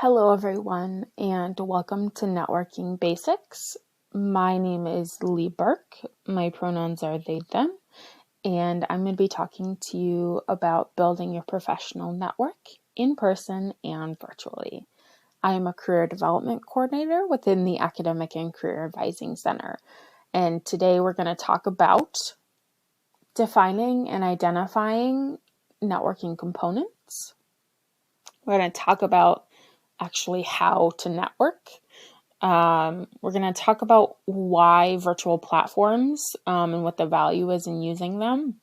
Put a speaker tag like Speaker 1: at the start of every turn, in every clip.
Speaker 1: Hello, everyone, and welcome to Networking Basics. My name is Lee Burke. My pronouns are they, them, and I'm going to be talking to you about building your professional network in person and virtually. I am a career development coordinator within the Academic and Career Advising Center, and today we're going to talk about defining and identifying networking components. We're going to talk about actually how to network. We're going to talk about why virtual platforms and what the value is in using them.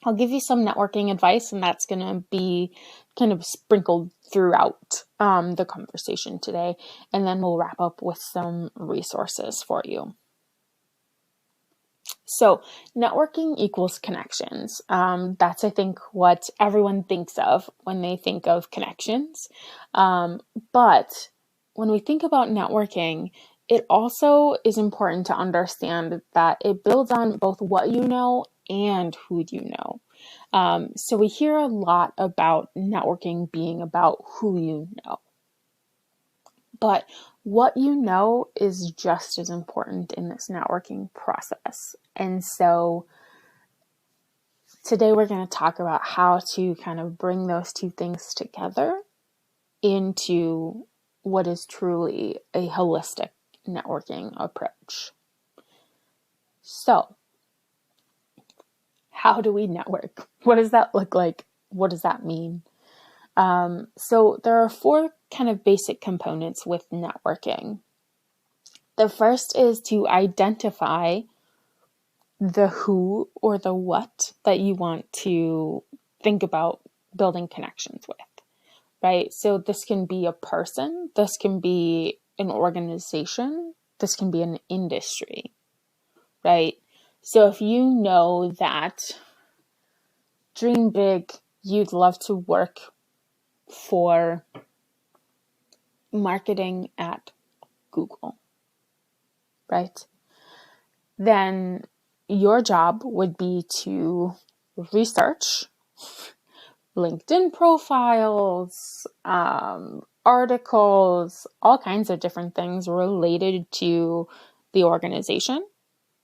Speaker 1: I'll give you some networking advice, and that's going to be kind of sprinkled throughout the conversation today. And then we'll wrap up with some resources for you. So networking equals connections. That's, I think, what everyone thinks of when they think of connections. But when we think about networking, it also is important to understand that it builds on both what you know and who you know. So we hear a lot about networking being about who you know. But what you know is just as important in this networking process. And so today we're going to talk about how to kind of bring those two things together into what is truly a holistic networking approach. So, how do we network? What does that look like? What does that mean? So there are four kind of basic components with networking. The first is to identify the who or the what that you want to think about building connections with, right? So this can be a person, this can be an organization, this can be an industry, right? So if you know that dream big, you'd love to work for marketing at Google, right? Then your job would be to research LinkedIn profiles, articles, all kinds of different things related to the organization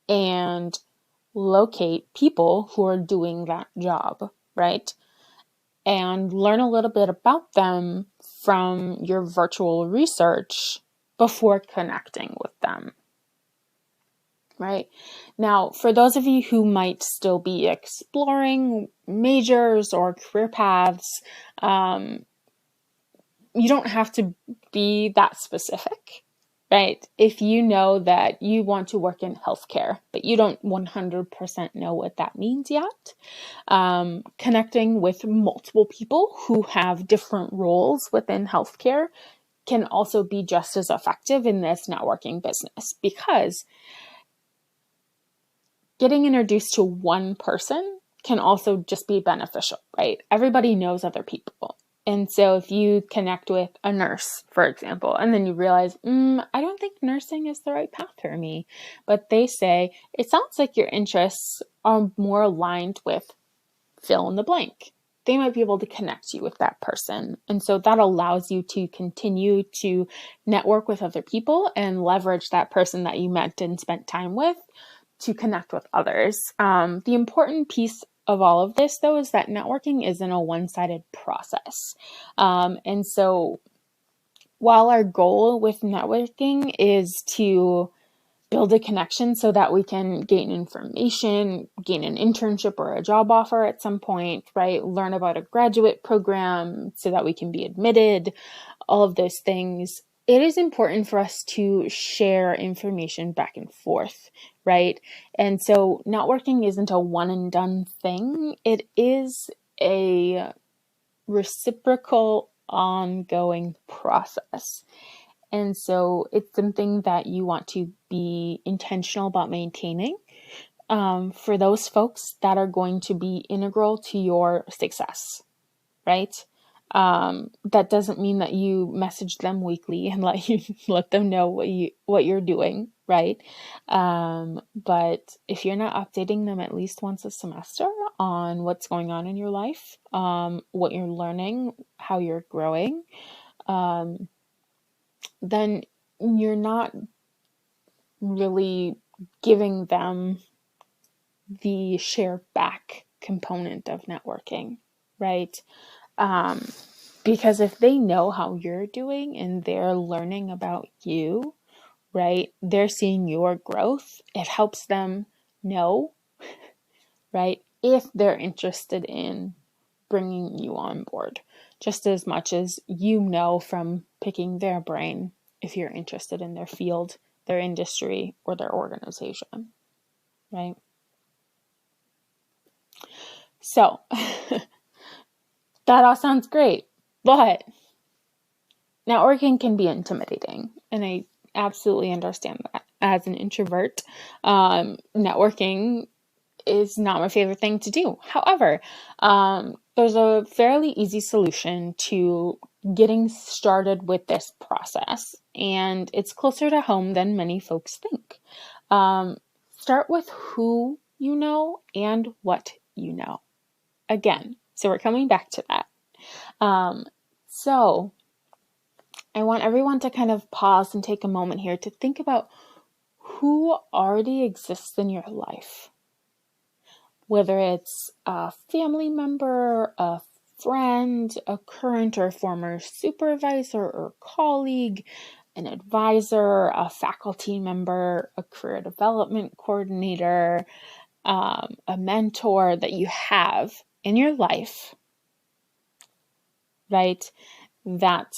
Speaker 1: and locate people who are doing that job, right? And learn a little bit about them from your virtual research before connecting with them, right? Now, for those of you who might still be exploring majors or career paths, you don't have to be that specific, right? If you know that you want to work in healthcare, but you don't 100% know what that means yet, connecting with multiple people who have different roles within healthcare can also be just as effective in this networking business, because getting introduced to one person can also just be beneficial, right? Everybody knows other people. And so if you connect with a nurse, for example, and then you realize, I don't think nursing is the right path for me, but they say, it sounds like your interests are more aligned with fill in the blank. They might be able to connect you with that person. And so that allows you to continue to network with other people and leverage that person that you met and spent time with to connect with others. The important piece of all of this, though, is that networking isn't a one-sided process. And so while our goal with networking is to build a connection so that we can gain information, gain an internship or a job offer at some point, right? Learn about a graduate program so that we can be admitted, all of those things. It is important for us to share information back and forth, right? And so networking isn't a one and done thing. It is a reciprocal, ongoing process. And so it's something that you want to be intentional about maintaining for those folks that are going to be integral to your success, right? That doesn't mean that you message them weekly and let them know what you're doing, right? But if you're not updating them at least once a semester on what's going on in your life, what you're learning, how you're growing, then you're not really giving them the share back component of networking, right? Because if they know how you're doing and they're learning about you, right, they're seeing your growth, it helps them know, right, if they're interested in bringing you on board, just as much as you know from picking their brain if you're interested in their field, their industry, or their organization, right? So that all sounds great, but networking can be intimidating, and I absolutely understand that. As an introvert, networking is not my favorite thing to do. However, there's a fairly easy solution to getting started with this process, and it's closer to home than many folks think. Start with who you know and what you know. Again, so we're coming back to that. So I want everyone to kind of pause and take a moment here to think about who already exists in your life. Whether it's a family member, a friend, a current or former supervisor or colleague, an advisor, a faculty member, a career development coordinator, a mentor that you have in your life, right, that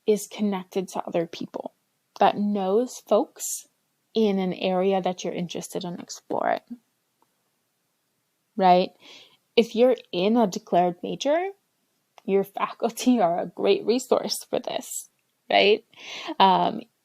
Speaker 1: is connected to other people, that knows folks in an area that you're interested in exploring, right? If you're in a declared major, your faculty are a great resource for this, right?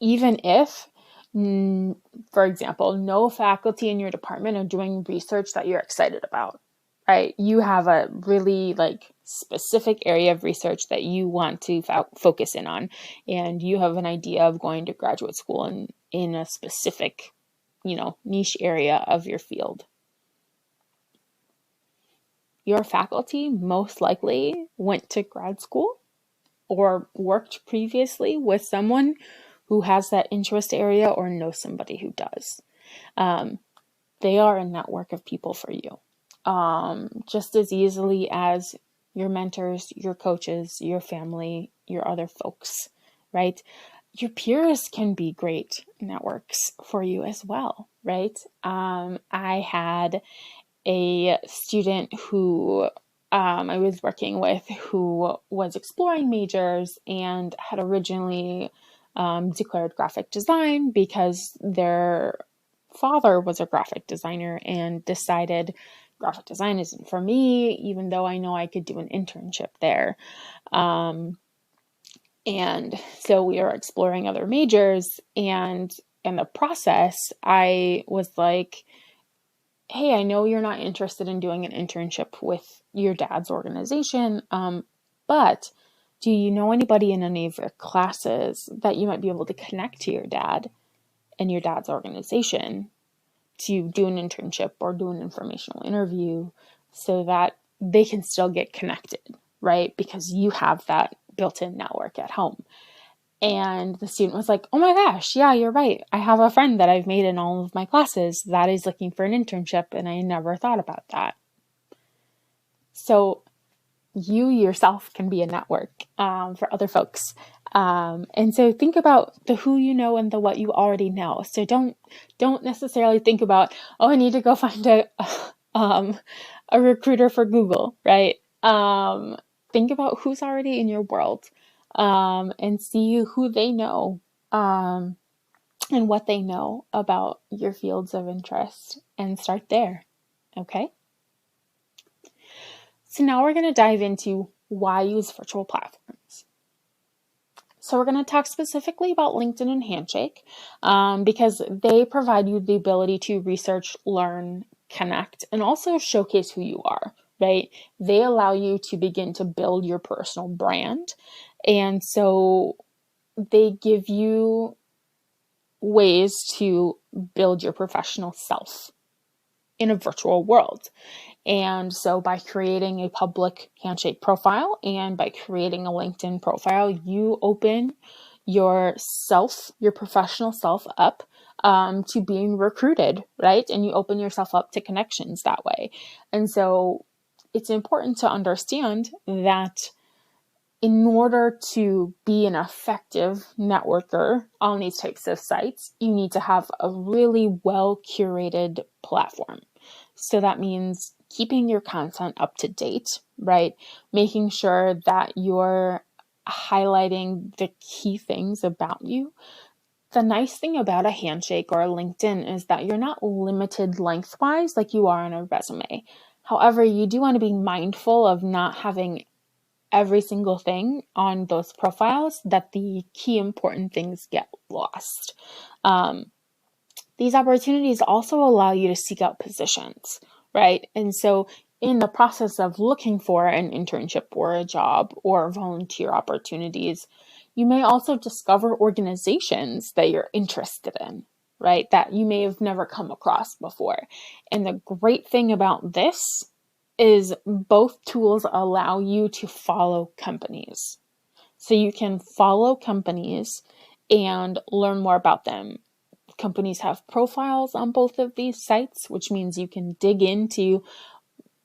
Speaker 1: Even if, for example, no faculty in your department are doing research that you're excited about, right? You have a really specific area of research that you want to focus in on, and you have an idea of going to graduate school in a specific, niche area of your field. Your faculty most likely went to grad school or worked previously with someone who has that interest area or knows somebody who does. They are a network of people for you, just as easily as your mentors, your coaches, your family, your other folks, right? Your peers can be great networks for you as well, right? I had a student who I was working with who was exploring majors and had originally declared graphic design because their father was a graphic designer and decided graphic design isn't for me, even though I know I could do an internship there. And so we are exploring other majors, and in the process, I was like, hey, I know you're not interested in doing an internship with your dad's organization, but do you know anybody in any of your classes that you might be able to connect to your dad and your dad's organization to do an internship or do an informational interview so that they can still get connected, right? Because you have that built-in network at home. And the student was like, oh my gosh, yeah, you're right. I have a friend that I've made in all of my classes that is looking for an internship, and I never thought about that. So you yourself can be a network for other folks. And so think about the who you know and the what you already know. So don't necessarily think about, oh, I need to go find a recruiter for Google, right? Think about who's already in your world. And see who they know, and what they know about your fields of interest, and start there. Okay? So now we're going to dive into why use virtual platforms. So we're going to talk specifically about LinkedIn and Handshake, because they provide you the ability to research, learn, connect, and also showcase who you are, right? They allow you to begin to build your personal brand. And so they give you ways to build your professional self, in a virtual world. And so by creating a public Handshake profile and by creating a LinkedIn profile, you open yourself, your professional self up to being recruited, right? And you open yourself up to connections that way. And so it's important to understand that in order to be an effective networker on these types of sites, you need to have a really well curated platform. So that means keeping your content up to date, right? Making sure that you're highlighting the key things about you. The nice thing about a Handshake or a LinkedIn is that you're not limited lengthwise like you are on a resume. However, you do want to be mindful of not having every single thing on those profiles, that the key important things get lost. These opportunities also allow you to seek out positions, right? And so in the process of looking for an internship or a job or volunteer opportunities, you may also discover organizations that you're interested in, right? That you may have never come across before. And the great thing about this is both tools allow you to follow companies. So you can follow companies and learn more about them. Companies have profiles on both of these sites, which means you can dig into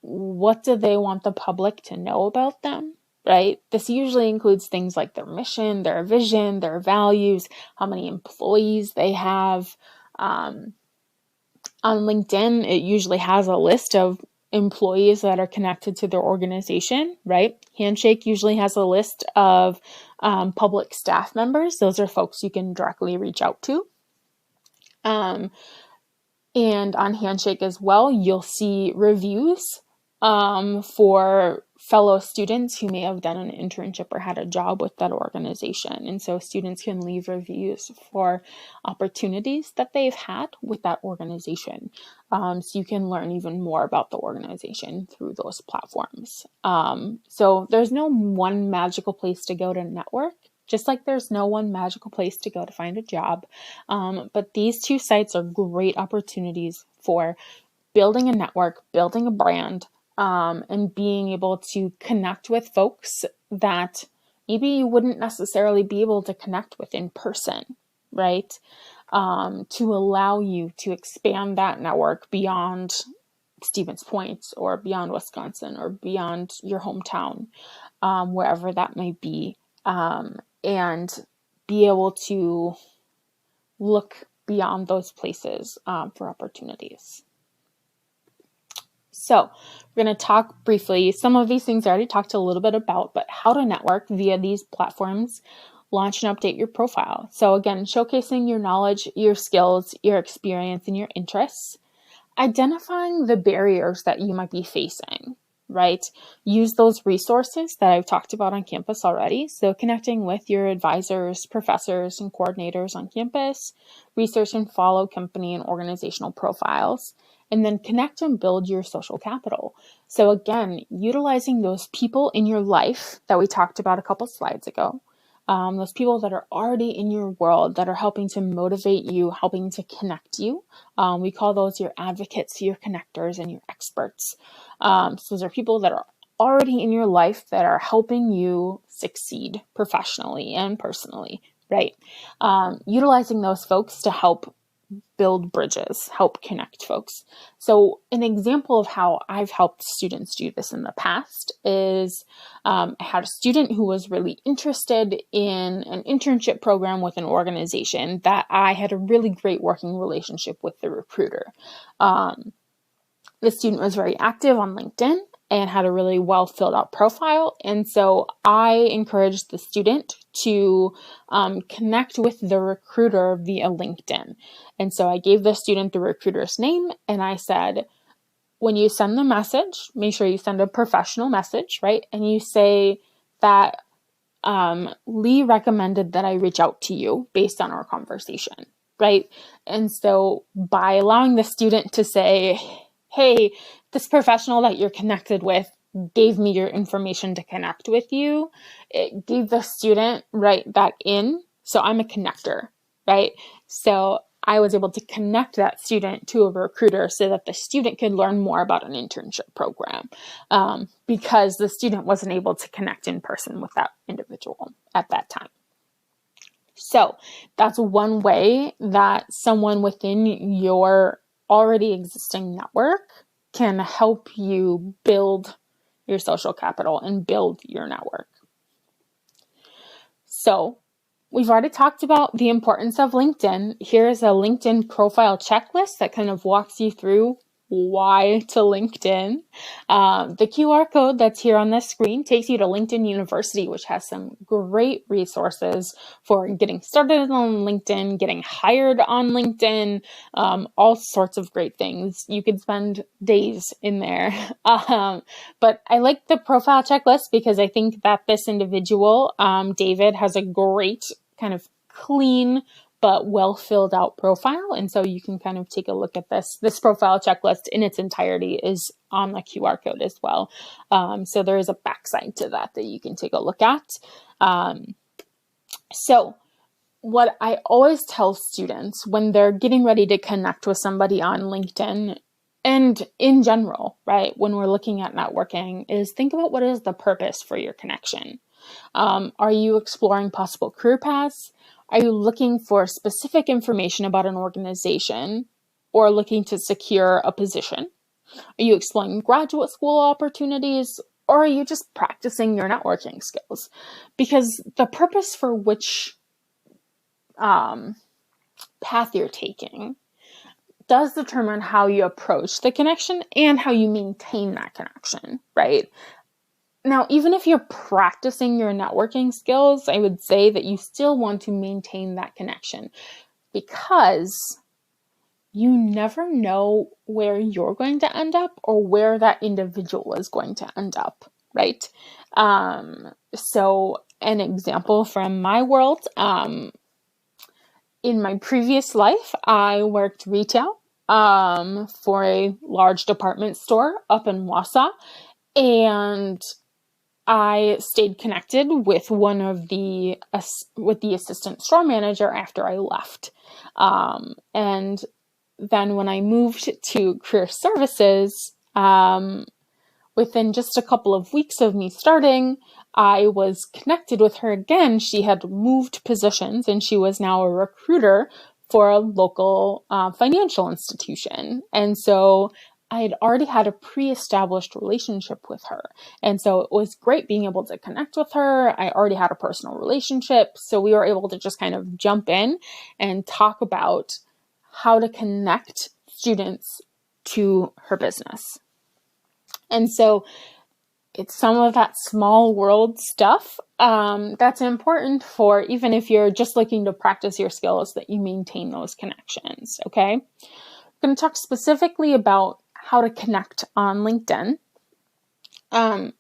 Speaker 1: what do they want the public to know about them, right? This usually includes things like their mission, their vision, their values, how many employees they have. On LinkedIn, it usually has a list of employees that are connected to their organization, right? Handshake usually has a list of public staff members. Those are folks you can directly reach out to. And on Handshake as well, you'll see reviews for fellow students who may have done an internship or had a job with that organization. And so students can leave reviews for opportunities that they've had with that organization. So you can learn even more about the organization through those platforms. So there's no one magical place to go to network, just like there's no one magical place to go to find a job. But these two sites are great opportunities for building a network, building a brand, and being able to connect with folks that maybe you wouldn't necessarily be able to connect with in person, right? To allow you to expand that network beyond Stevens Point or beyond Wisconsin or beyond your hometown, wherever that may be, and be able to look beyond those places for opportunities. So we're going to talk briefly. Some of these things I already talked a little bit about, but how to network via these platforms, launch and update your profile. So again, showcasing your knowledge, your skills, your experience, and your interests. Identifying the barriers that you might be facing, right? Use those resources that I've talked about on campus already. So connecting with your advisors, professors, and coordinators on campus, research and follow company and organizational profiles, and then connect and build your social capital. So again, utilizing those people in your life that we talked about a couple slides ago, those people that are already in your world that are helping to motivate you, helping to connect you. We call those your advocates, your connectors, and your experts. So those are people that are already in your life that are helping you succeed professionally and personally, right? Utilizing those folks to help build bridges, help connect folks. So an example of how I've helped students do this in the past is I had a student who was really interested in an internship program with an organization that I had a really great working relationship with the recruiter. The student was very active on LinkedIn and had a really well filled out profile. And so I encouraged the student to connect with the recruiter via LinkedIn. And so I gave the student the recruiter's name and I said, when you send the message, make sure you send a professional message, right? And you say that Lee recommended that I reach out to you based on our conversation, right? And so by allowing the student to say, hey, this professional that you're connected with gave me your information to connect with you, it gave the student, right, that in. So I'm a connector, right? So I was able to connect that student to a recruiter so that the student could learn more about an internship program, because the student wasn't able to connect in person with that individual at that time. So that's one way that someone within your already existing network can help you build your social capital and build your network. So we've already talked about the importance of LinkedIn. Here's a LinkedIn profile checklist that kind of walks you through why to LinkedIn. The QR code that's here on this screen takes you to LinkedIn University, which has some great resources for getting started on LinkedIn, getting hired on LinkedIn, all sorts of great things. You could spend days in there. But I like the profile checklist because I think that this individual, David, has a great kind of clean but well filled out profile. And so you can kind of take a look at this. This profile checklist in its entirety is on the QR code as well. So there is a backside to that you can take a look at. So what I always tell students when they're getting ready to connect with somebody on LinkedIn, and in general, right, when we're looking at networking, is think about what is the purpose for your connection. Are you exploring possible career paths? Are you looking for specific information about an organization or looking to secure a position? Are you exploring graduate school opportunities, or are you just practicing your networking skills? Because the purpose for which path you're taking does determine how you approach the connection and how you maintain that connection, right? Now, even if you're practicing your networking skills, I would say that you still want to maintain that connection, because you never know where you're going to end up or where that individual is going to end up, right? So an example from my world, in my previous life, I worked retail for a large department store up in Wausau, and I stayed connected with the assistant store manager after I left. And then when I moved to career services, within just a couple of weeks of me starting, I was connected with her again. She had moved positions and she was now a recruiter for a local financial institution. And so I had already had a pre-established relationship with her. And so it was great being able to connect with her. I already had a personal relationship. So we were able to just kind of jump in and talk about how to connect students to her business. And so it's some of that small world stuff that's important for, even if you're just looking to practice your skills, that you maintain those connections, okay? I'm going to talk specifically about how to connect on LinkedIn,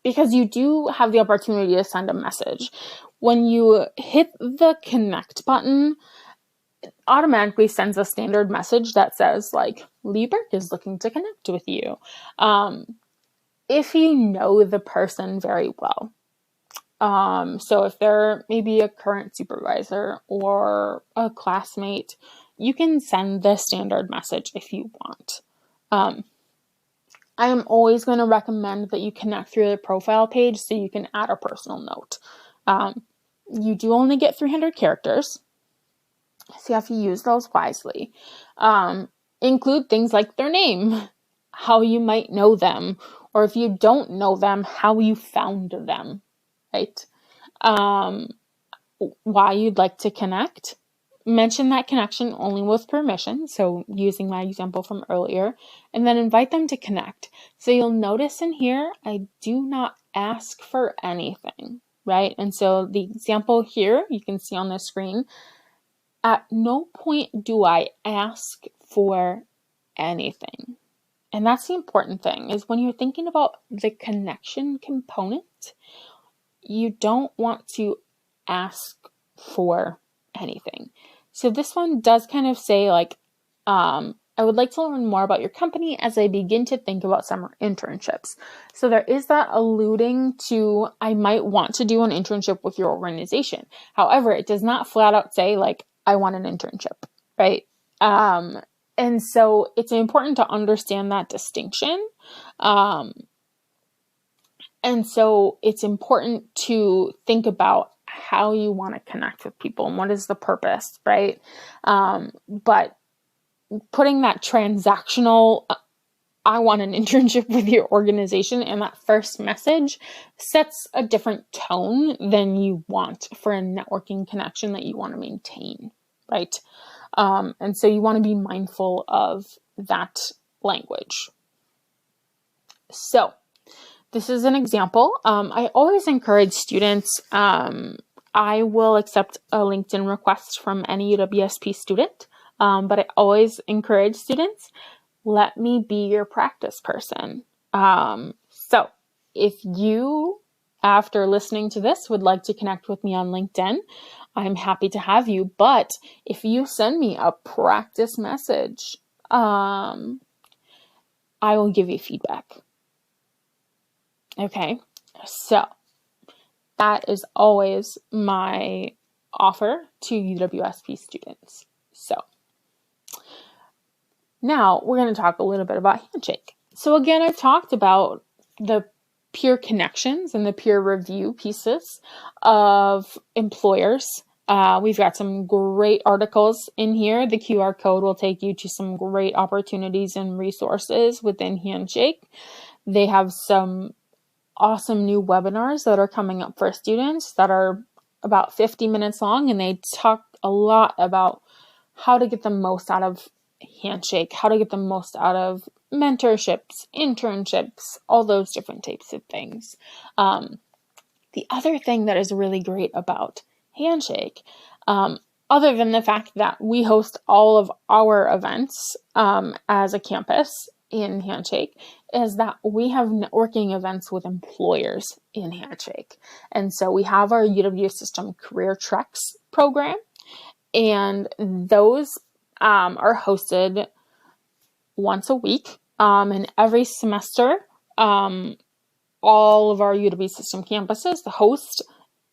Speaker 1: because you do have the opportunity to send a message. When you hit the connect button, it automatically sends a standard message that says, like, Lee Burke is looking to connect with you. If you know the person very well. So if they're maybe a current supervisor or a classmate, you can send the standard message if you want. I am always going to recommend that you connect through the profile page so you can add a personal note. You do only get 300 characters, so you have to use those wisely. Include things like their name, how you might know them, or if you don't know them, how you found them, right? Why you'd like to connect. Mention that connection only with permission, so using my example from earlier, and then invite them to connect. So you'll notice in here, I do not ask for anything, right? And so the example here, you can see on the screen, at no point do I ask for anything. And that's the important thing, is when you're thinking about the connection component, you don't want to ask for anything. So this one does kind of say, like, I would like to learn more about your company as I begin to think about summer internships. So there is that alluding to, I might want to do an internship with your organization. However, it does not flat out say, like, I want an internship, right? And so it's important to understand that distinction. And so it's important to think about how you want to connect with people and what is the purpose, right? But putting that transactional, I want an internship with your organization, and that first message sets a different tone than you want for a networking connection that you want to maintain, right? And so you want to be mindful of that language. So this is an example. I always encourage students, I will accept a LinkedIn request from any UWSP student, but I always encourage students, let me be your practice person. So if you, after listening to this, would like to connect with me on LinkedIn, I'm happy to have you. But if you send me a practice message, I will give you feedback. Okay, so that is always my offer to UWSP students. So now we're going to talk a little bit about Handshake. So again, I've talked about the peer connections and the peer review pieces of employers. We've got some great articles in here. The QR code will take you to some great opportunities and resources within Handshake. They have some awesome new webinars that are coming up for students that are about 50 minutes long, and they talk a lot about how to get the most out of Handshake, how to get the most out of mentorships, internships, all those different types of things. The other thing that is really great about Handshake, other than the fact that we host all of our events as a campus in Handshake, is that we have networking events with employers in Handshake. And so we have our UW System Career Treks program, and those are hosted once a week. And every semester, all of our UW System campuses host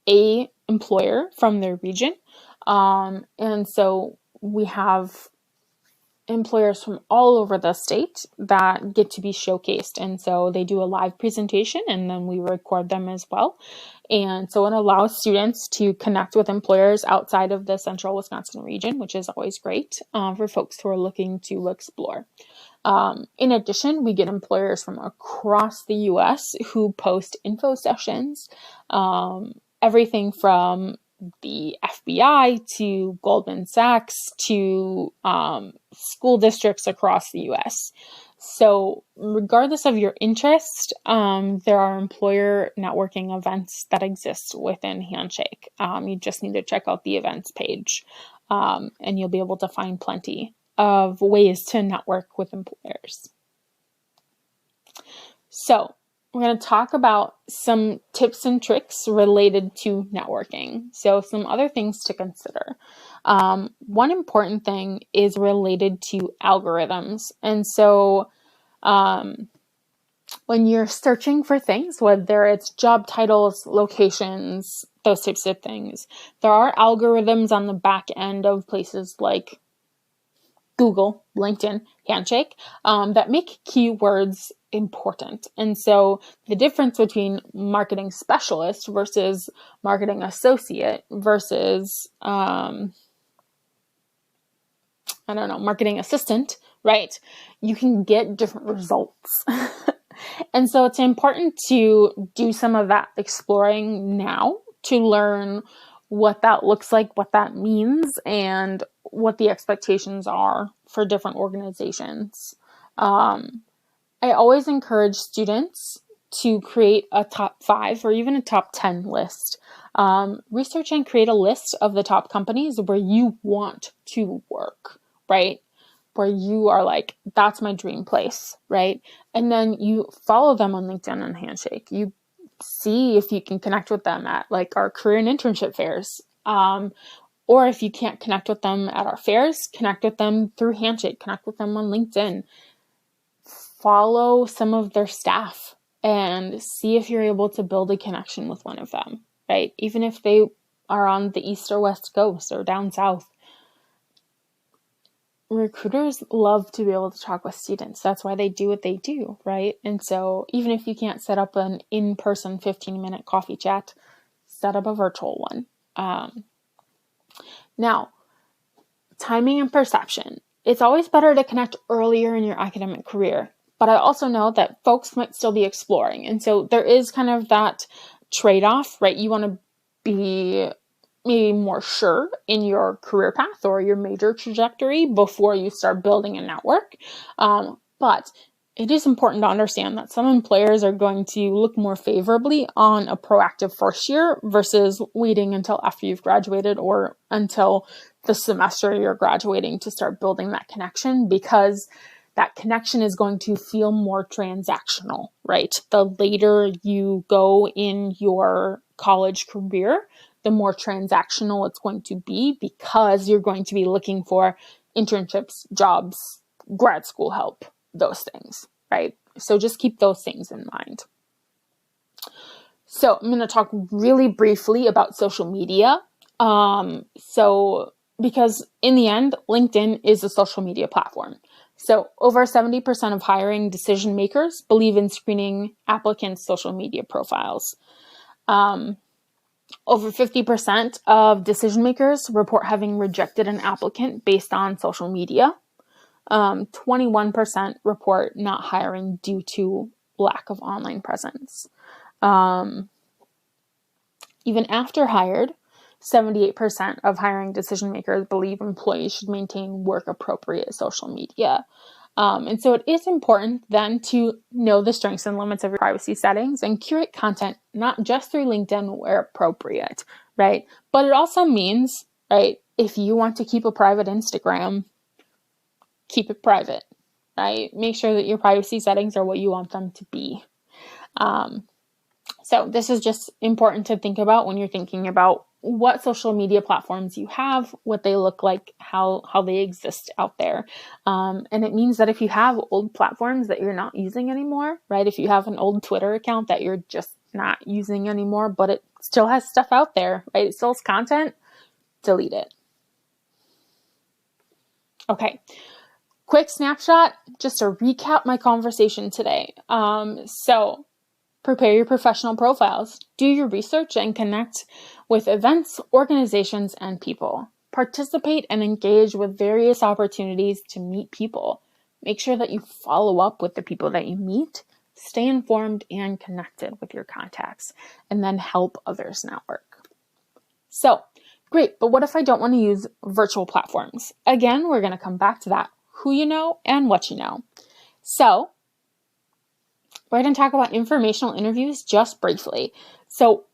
Speaker 1: a employer from their region. And so we have employers from all over the state that get to be showcased. And so they do a live presentation, and then we record them as well. And so it allows students to connect with employers outside of the central Wisconsin region, which is always great for folks who are looking to explore. In addition, we get employers from across the U.S. who post info sessions, everything from the FBI to Goldman Sachs to school districts across the U.S. So regardless of your interest, there are employer networking events that exist within Handshake. You just need to check out the events page, and you'll be able to find plenty of ways to network with employers. So we're going to talk about some tips and tricks related to networking. So some other things to consider. One important thing is related to algorithms. And so when you're searching for things, whether it's job titles, locations, those types of things, there are algorithms on the back end of places like Google, LinkedIn, Handshake, that make keywords important. And so the difference between marketing specialist versus marketing associate versus, marketing assistant, right? You can get different results. And so it's important to do some of that exploring now to learn what that looks like, what that means, and what the expectations are for different organizations. I always encourage students to create a top 5 or even a top 10 list. Research and create a list of the top companies where you want to work, right? Where you are like, that's my dream place, right? And then you follow them on LinkedIn and Handshake. You see if you can connect with them at like our career and internship fairs. Or if you can't connect with them at our fairs, connect with them through Handshake, connect with them on LinkedIn. Follow some of their staff and see if you're able to build a connection with one of them, right? Even if they are on the East or West Coast or down south. recruiters love to be able to talk with students. That's why they do what they do, right? And so even if you can't set up an in-person 15-minute coffee chat, set up a virtual one. Now, timing and perception. It's always better to connect earlier in your academic career, but I also know that folks might still be exploring. And so there is kind of that trade-off, right? You want to be maybe more sure in your career path or your major trajectory before you start building a network. But it is important to understand that some employers are going to look more favorably on a proactive first year versus waiting until after you've graduated or until the semester you're graduating to start building that connection, because that connection is going to feel more transactional, right? The later you go in your college career, the more transactional it's going to be, because you're going to be looking for internships, jobs, grad school help, those things, right? So just keep those things in mind. So I'm going to talk really briefly about social media. Because in the end, LinkedIn is a social media platform. So over 70% of hiring decision makers believe in screening applicants' social media profiles. Over 50% of decision makers report having rejected an applicant based on social media. 21% report not hiring due to lack of online presence. Even after hired, 78% of hiring decision makers believe employees should maintain work-appropriate social media. And so it is important then to know the strengths and limits of your privacy settings and curate content, not just through LinkedIn where appropriate, right? But it also means, right, if you want to keep a private Instagram, keep it private, right? Make sure that your privacy settings are what you want them to be. So this is just important to think about when you're thinking about what social media platforms you have, what they look like, how they exist out there. And it means that if you have old platforms that you're not using anymore, right? If you have an old Twitter account that you're just not using anymore, but it still has stuff out there, right? It still has content, delete it. Okay. Quick snapshot, just to recap my conversation today. So prepare your professional profiles, do your research, and connect with events, organizations, and people. Participate and engage with various opportunities to meet people. Make sure that you follow up with the people that you meet, stay informed and connected with your contacts, and then help others network. So, great, but what if I don't want to use virtual platforms? Again, we're going to come back to that. Who you know and what you know. So, we're going to talk about informational interviews just briefly. So,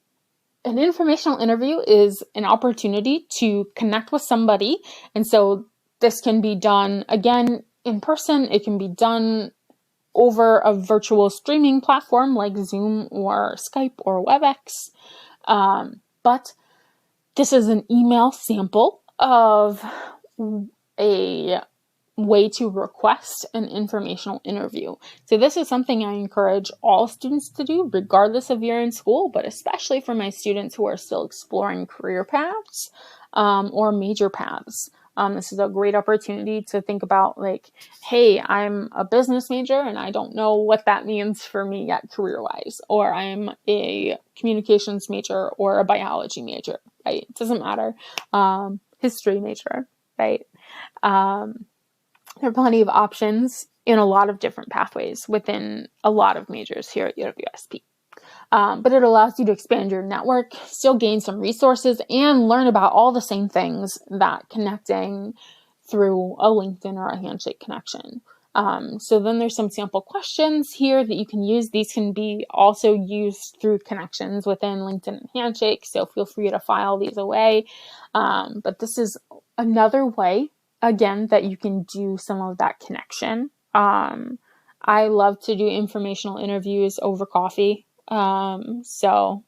Speaker 1: an informational interview is an opportunity to connect with somebody. And so, this can be done, again, in person. It can be done over a virtual streaming platform like Zoom or Skype or WebEx. But this is an email sample of a way to request an informational interview. So this is something I encourage all students to do, regardless of you're in school, but especially for my students who are still exploring career paths or major paths. This is a great opportunity to think about, like, hey, I'm a business major and I don't know what that means for me yet career-wise, or I'm a communications major or a biology major, right? It doesn't matter. History major, right? There are plenty of options in a lot of different pathways within a lot of majors here at UWSP. But it allows you to expand your network, still gain some resources, and learn about all the same things that connecting through a LinkedIn or a Handshake connection. So then there's some sample questions here that you can use. These can be also used through connections within LinkedIn and Handshake, so feel free to file these away. But this is another way, again, that you can do some of that connection. I love to do informational interviews over coffee. So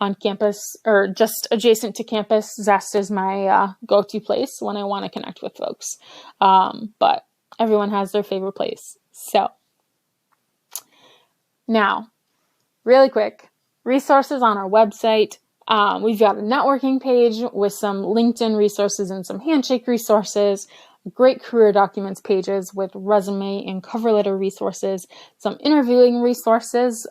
Speaker 1: on campus or just adjacent to campus, Zest is my go-to place when I want to connect with folks. But everyone has their favorite place. So now, really quick, resources on our website. We've got a networking page with some LinkedIn resources and some Handshake resources. great career documents pages with resume and cover letter resources, some interviewing resources,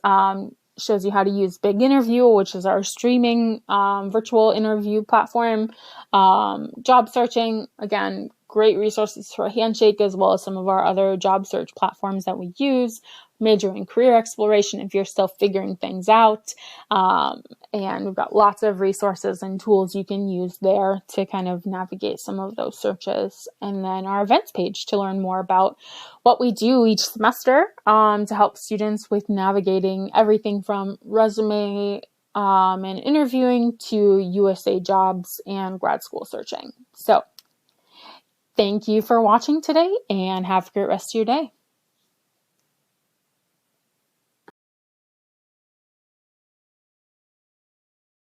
Speaker 1: shows you how to use Big Interview, which is our streaming virtual interview platform, job searching, again, great resources for Handshake, as well as some of our other job search platforms that we use, major in career exploration if you're still figuring things out. And we've got lots of resources and tools you can use there to kind of navigate some of those searches. And then our events page to learn more about what we do each semester to help students with navigating everything from resume and interviewing to USA jobs and grad school searching. So thank you for watching today, and have a great rest of your day.